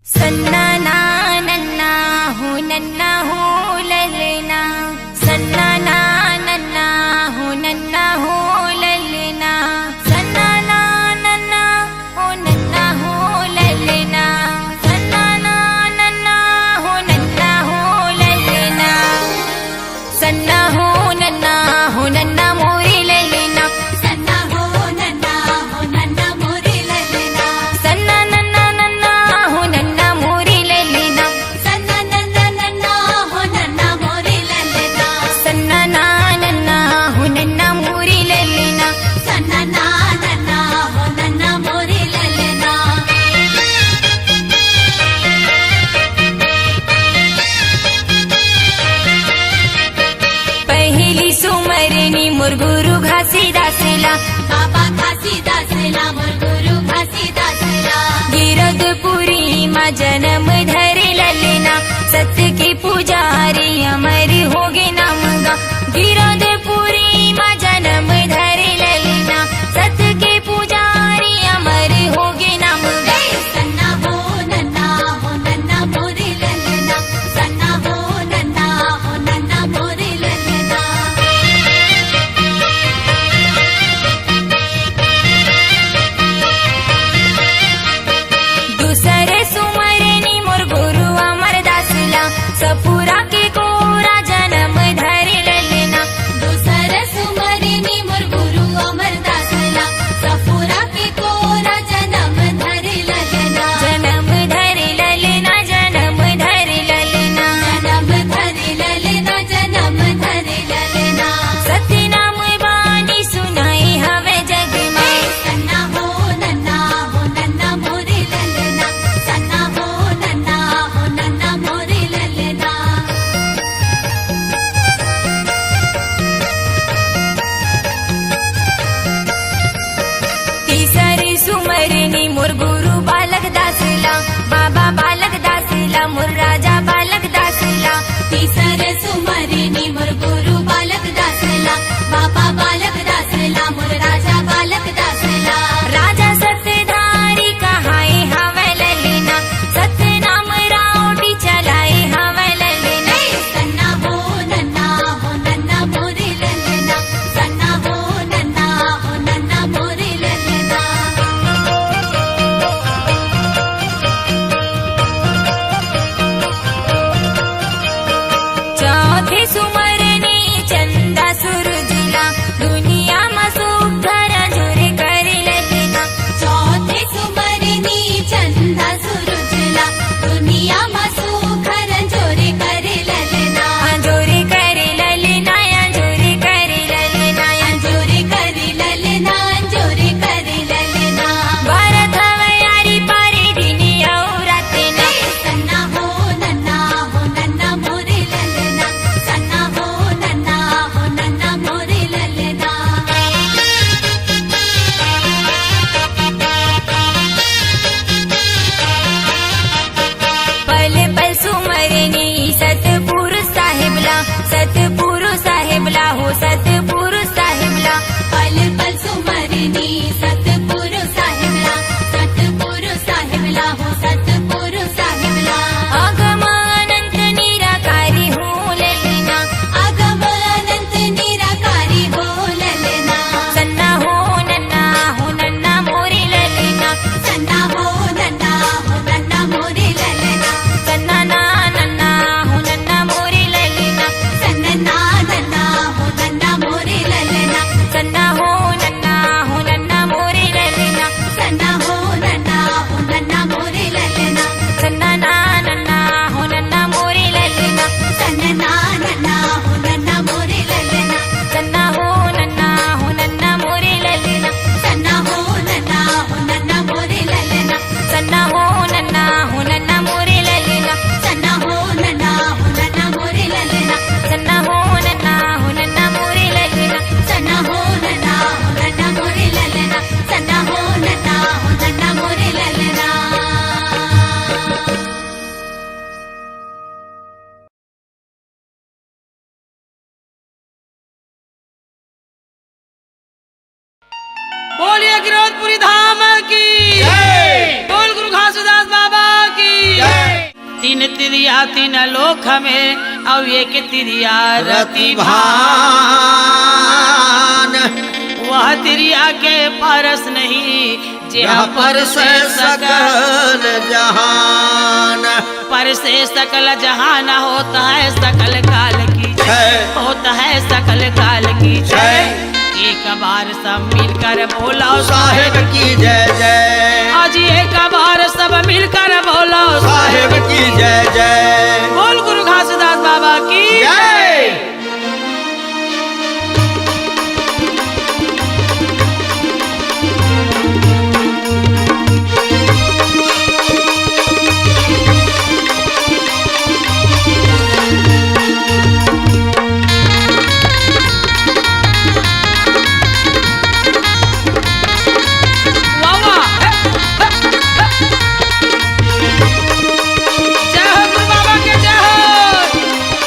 सन्ना ना नन्ना हो ललना, सन्ना ना नन्ना हो ललना, सन्ना ना नन्ना हो ललना, सन्ना ना नन्ना हो ललना, सन्ना हो नन्ना मोरे ललना, सन्ना हो नन्ना मोरे ललना, सन्ना नन्ना हो नन्ना मोरे ललना, सन्ना नन्ना हो नन्ना मोरे ललना, सन्ना ना नन्ना हो नन्ना मोरे ललना। सन्ना नन्ना हो नन्ना मोरे ललना। पहिली सुमरनी मोर गुरु घासीदासला, बाबा घासीदासला मोर गुरु घासीदासला, गिरधपुरी मा जन्म धरे ललना, सत्य के पुजारी अमर होगे नामगा, गिरधपुरी मा जन्म धरे ललना, सत्य के पुजारी अमर होगे नामगा। सन्ना हो नन्ना मोरे ललना, सन्ना हो नन्ना मोरे ललना। दूसरे सुमरनी मोर गुरु अमरदासला, सपुरा के कोरा जन्म धरे ललना, दूसर सुमरनी मोर गुरु अमरदासला, सफुरा के कोरा जन्म धरे ललना, जन्म धरे ललना, जन्म धरे ललना, जन्म धरे ललना। सत्य नाम बानी सुनाई हवे जग में, सन्ना हो नन्ना मोरे ललना, सन्ना हो नन्ना मोरे ललना। तीसरी सुमरनी मोर गुरु बालक दासला, बाबा बालक दासला, मोर राजा बालक दासला, तीसर सुमरनी मोर गुरु बालक दासला, बाबा बालक दासला, मोर राजा बालक दासला। राजा सत्यधारी कहाए हवे ललना, सत्य नाम रावटी चलाए हवे ललना, सन्ना हो नन्ना मोरे ललना, सन्ना हो नन्ना मोरे ललना। चौथे सुमरनी तिरिया तीन लोक में और एक तिरिया रति रतिभान वह तिरिया के परस नहीं जहाँ पर से सकल जहान पर से सकल जहान होता है सकल काल की जय होता है सकल काल की जय जय। एक बार सब मिलकर बोलो साहेब की जय जय आज एक बार सब मिलकर बोलो साहेब की जय जय बोल गुरु घासीदास बाबा की जय। वाह वाह जय हो गुरु बाबा के जय हो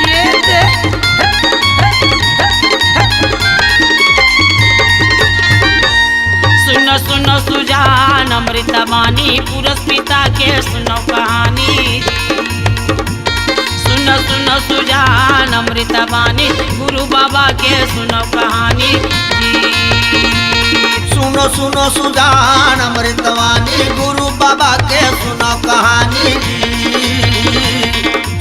ये दे सुनो सुनो सुजान अमृतवाणी पुरुष पिता के सुनो कहानी सुनो सुनो सुजान अमृतवाणी गुरु बाबा के सुनो कहानी सुनो सुनो सुजान अमृतवाणी गुरु बाबा के सुनो कहानी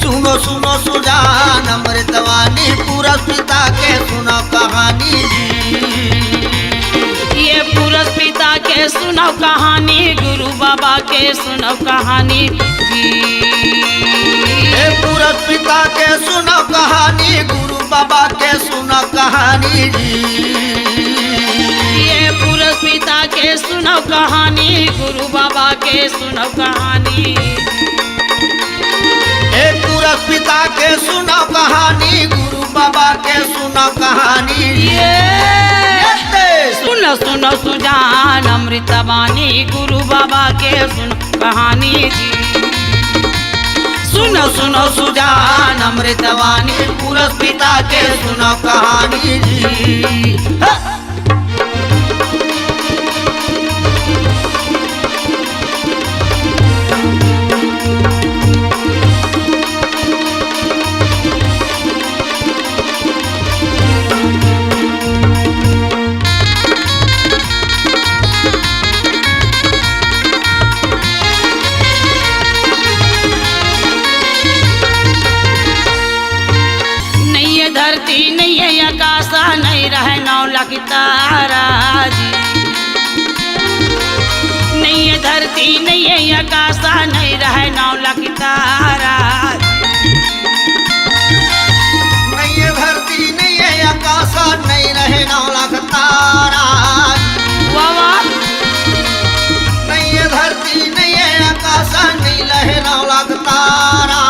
सुनो सुनो सुजान अमृतवाणी पूरा पिता के सुनो कहानी ये पुरुष पिता के सुनो कहानी गुरु बाबा के सुनो कहानी हे पूरा पिता के सुनो कहानी गुरु बाबा के सुनो कहानी ये पुरुष पिता के सुनो कहानी गुरु बाबा के सुनो कहानी हे पूरा पिता के सुनो कहानी गुरु बाबा के सुनो कहानी ये सुनो सुनो सुजान अमृतवाणी गुरु बाबा के सुनो कहानी जी सुनो सुनो सुजान अमृतवाणी पूरा पिता के सुनो कहानी हा। नहीं है धरती नहीं है आकाशा नहीं रहे नौला की तारा जी नहीं है धरती नहीं है आकाशा नहीं रहे नौला की तारा नहीं है धरती नहीं है आकाश नहीं रहे 9 लाख तारा वाह वाह नहीं है धरती नहीं है आकाश नहीं रहे 9 लाख तारा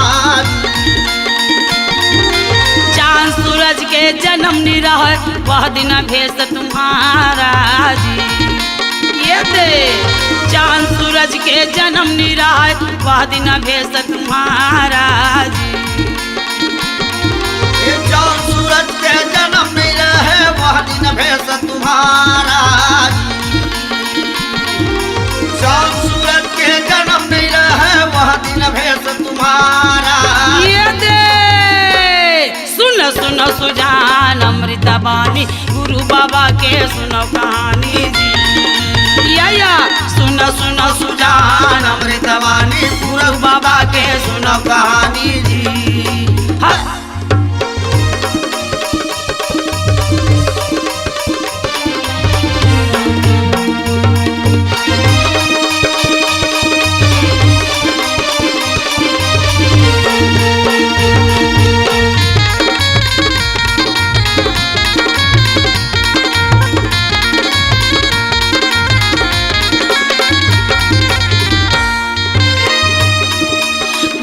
चांद सूरज के जन्म निरह वह दिन भेष तुम्हारा जी ये दे चांद सूरज के जन्म निरह वह दिन भेष तुम्हारा जी ये चांद सूरज के जन्म नहीं रहे वह दिन भेष तुम्हारा चांद सूरज के जन्म नहीं रहे वह दिन भेष तुम्हारा ये दे सुनो सुनो सुजान अमृतवाणी गुरु बाबा के सुनो कहानी जी या सुनो सुनो सुजान अमृतवाणी पूरा बाबा के सुनो कहानी जी हाँ।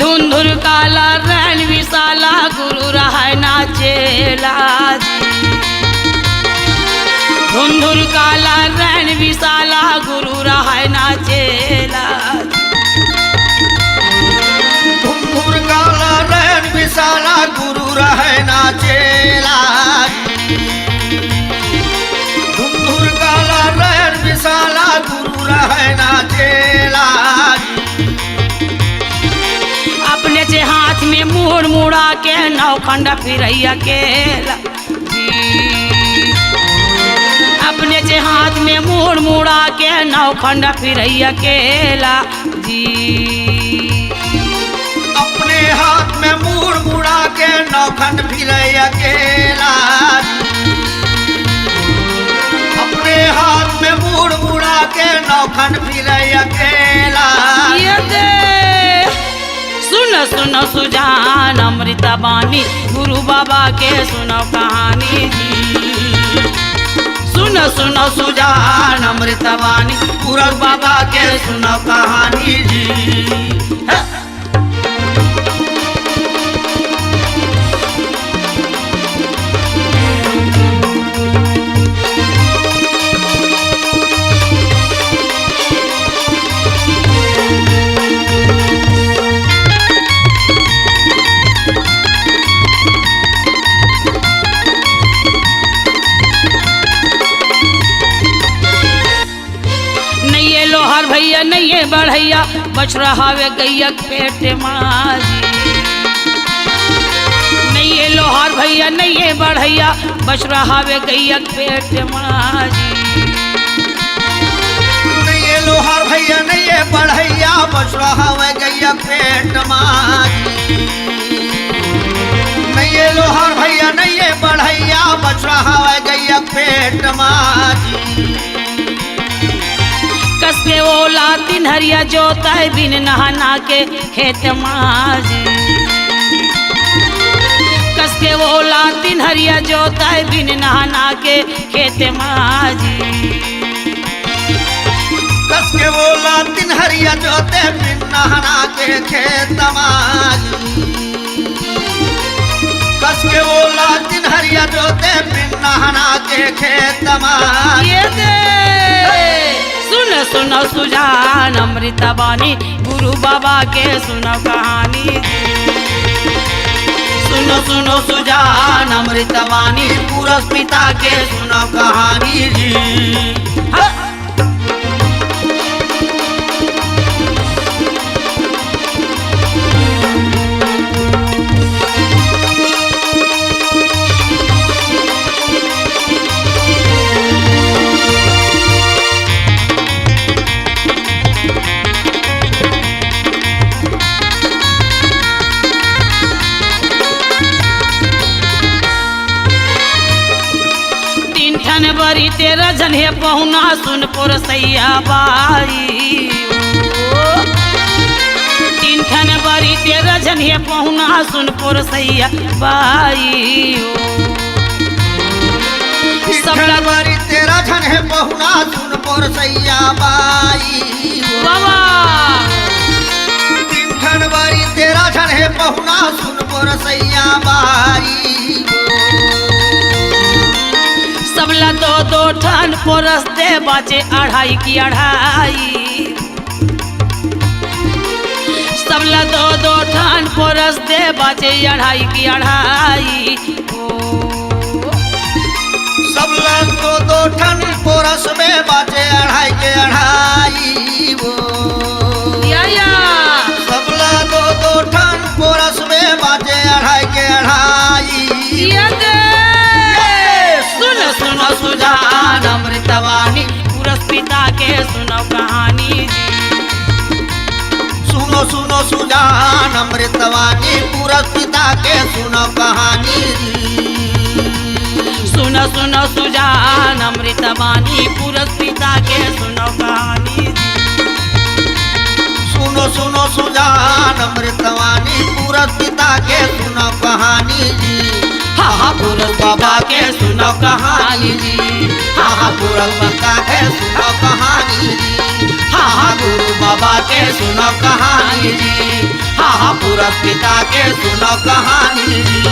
धुंधुर काला रैन विशाला गुरु रहा नाचेला जी धुंधुर काला रैन विशाला गुरु रहा नाचेला धुंधुर काला रैन विशाला नौखंड फिर अकेला जी। अपने जे हाथ में मुड़ मुड़ा के नौखंड फिर अकेला जी। अपने हाथ में मुड़ मुड़ा के नौखंड फिर अकेला, अपने हाथ में मुड़ मुड़ा के नौखंड फिर अकेला। ये दे सुनो सुनो सुजान अमृता बानी गुरु बाबा के सुनो कहानी जी। सुनो सुनो सुजान अमृता बानी गुरु बाबा के सुनो कहानी जी। भैया नहीं बढ़ैया बच रहा वे गैया पेट माजी। नहीं लोहार भैया नहीं बढ़ैया बच रहा वे गैया पेट माजी। नहीं लोहार भैया नहीं बढ़ैया बच रहा वे गैया पेट माजी। नहीं लोहार भैया नहीं बढ़ैया बच रहा वे गैया पेट माजी। कसके ओला तीन हरिया जोता बिन नहाना के खेत माजी। कसके ओला तीन हरिया जोता बिन नहाना के खेत माजी। कसके ओला तीन हरिया जोते बिन नहाना के खेत माजी। कसके ओला तीन हरिया जोते बिन नहाना के खेत माजी। ये दे सुनो सुनो सुजान अमृता बानी गुरु बाबा के सुनो कहानी जी। सुनो सुनो सुजान अमृता बानी पुरस पिता के सुनो कहानी जी। हाँ। बरी तेरा जने पहुना सुन पुर सैया बाई। तीन ठन बरी तेरा जने पहुना सुन पुर सैया बाई। सबला बरी तेरा जने पहुना सुन पुर सैया बाई। बाबा तीन ठन बरी तेरा जने पहुना सुन पुर सैया बाई। सबला दो दो ठन पोरस दे बाचे अढ़ाई की अढ़ाई। सबला दो दो ठन पोरस दे बाचे अढ़ाई की अढ़ाई। सबला दो दो ठन पोरस में बाचे अढ़ाई के अढ़ाई। या सबला दो दो ठन पोरस में बाचे अढ़ाई के अढ़ाई। सुनो सुनो सुजान अमृतवाणी पुरस पिता के सुनो कहानी जी। सुनो सुनो सुजान अमृतवाणी पुरस पिता के सुनो कहानी जी। सुनो सुनो सुजान अमृतवाणी पुरस पिता के सुनो कहानी जी। सुनो सुनो सुजान अमृतवाणी पुरस पिता के सुनो कहानी जी। हाँ हाँ पुरस बाबा के सुनो कहानी जी। हाँ हाँ पुरस बाबा के सुनो कहानी जी। हाँ हाँ गुरु बाबा के सुनो कहानी जी। हाँ हाँ पुरस पिता के सुनो कहानी जी।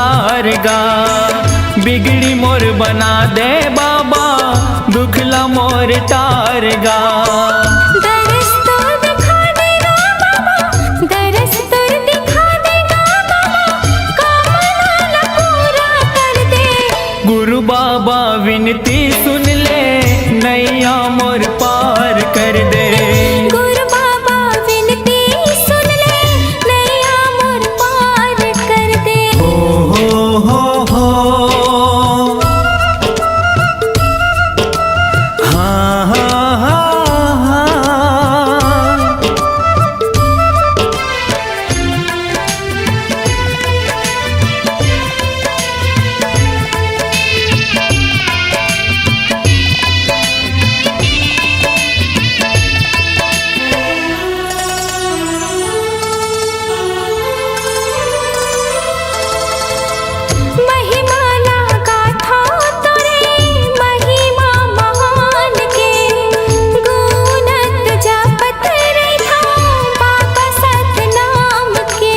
सुधार गा। बिगड़ी मोर बना दे बाबा, दुखला मोर टार गा। दरस तो दिखा देगा बाबा, दरस तो दिखा देगा बाबा, कामना पूरा कर दे। गुरु बाबा विनती सुन ले, नैया मोर पार कर दे। गुरु बाबा विनती सुन ले, नैया मोर पार कर दे। हो हाँ हाँ हाँ हाँ। महिमा लगा था तोरे, महिमा महान के, गुणत जपत रहा बाबा सतनाम के।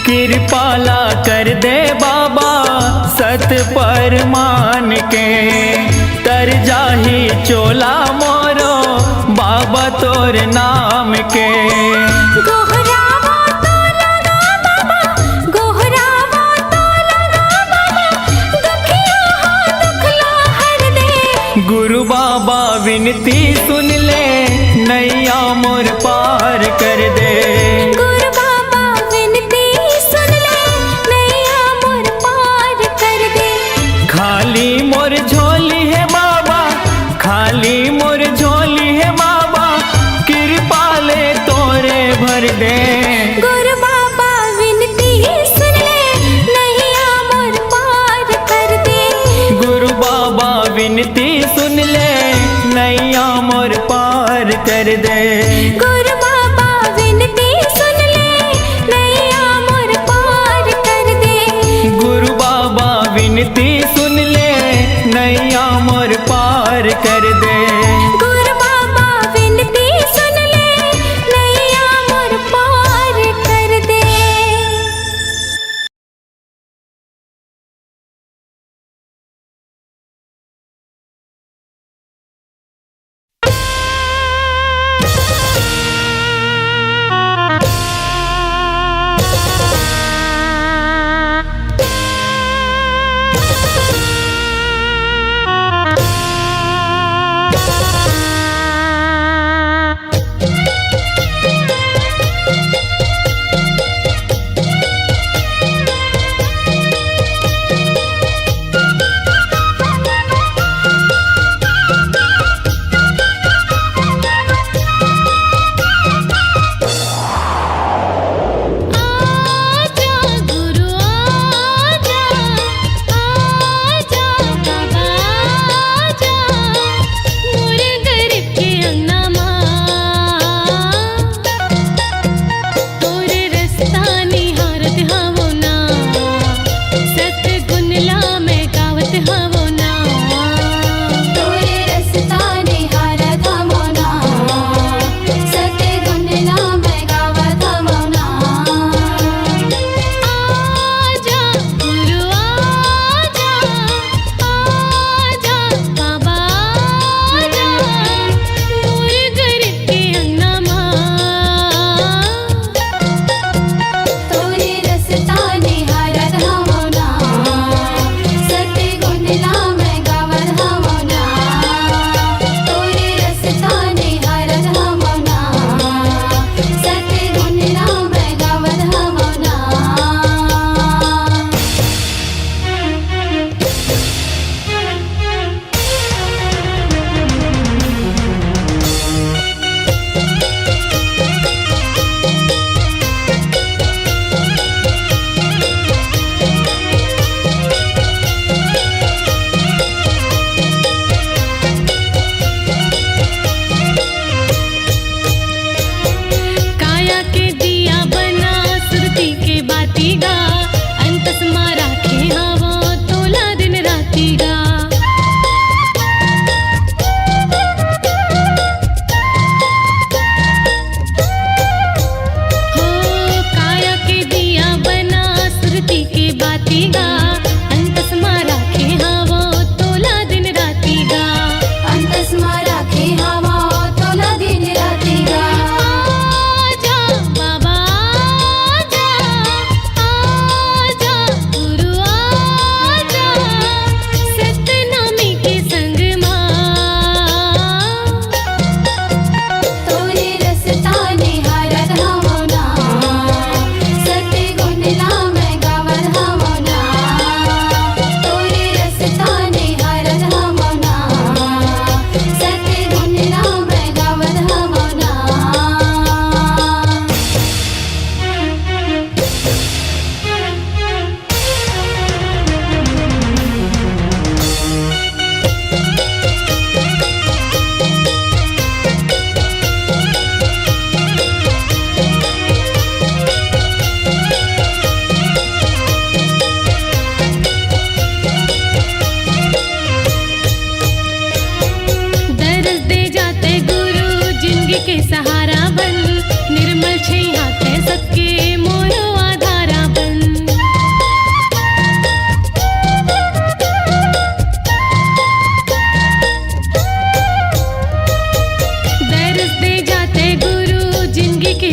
कृपाला कर दे बाबा, सत पर मान के। तर जाही चोला मोरो, बाबा तोर नाम के। गोहरावा तो लगा बाबा, गोहरावा तो लगा बाबा, दुखिया हो दुखला हर दे। गुरु बाबा विनती सुन ले, नैया मोर पार कर दे। गुरु बाबा विनती सुन ले, नैया मोर पार कर दे। खाली मोर झोली है बाबा, खाली मोर झोली है बाबा, कृपा ले तोरे भर दे। गुरु बाबा विनती सुन ले, नैया मोर पार कर दे। गुरु बाबा विनती सुन ले, नैया मोर पार कर दे। गुरु बाबा विनती सुन ले, नैया मोर पार कर दे। गुरु बाबा विनती सुन ले, नैया मोर पार कर दे। गुरु बाबा विनती सुन ले, नैया मोर पार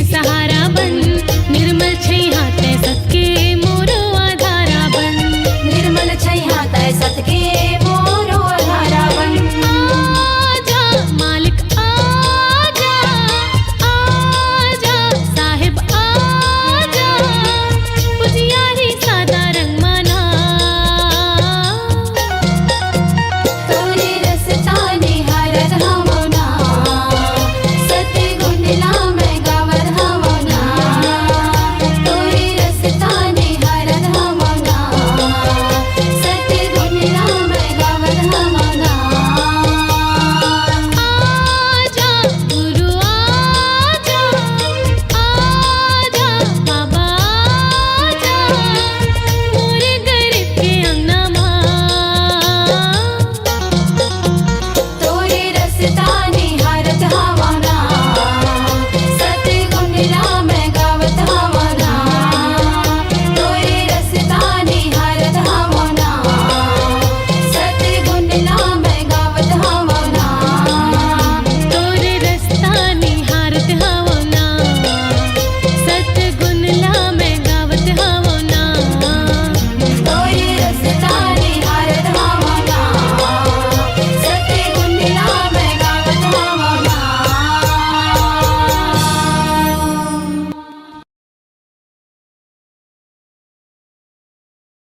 सहारा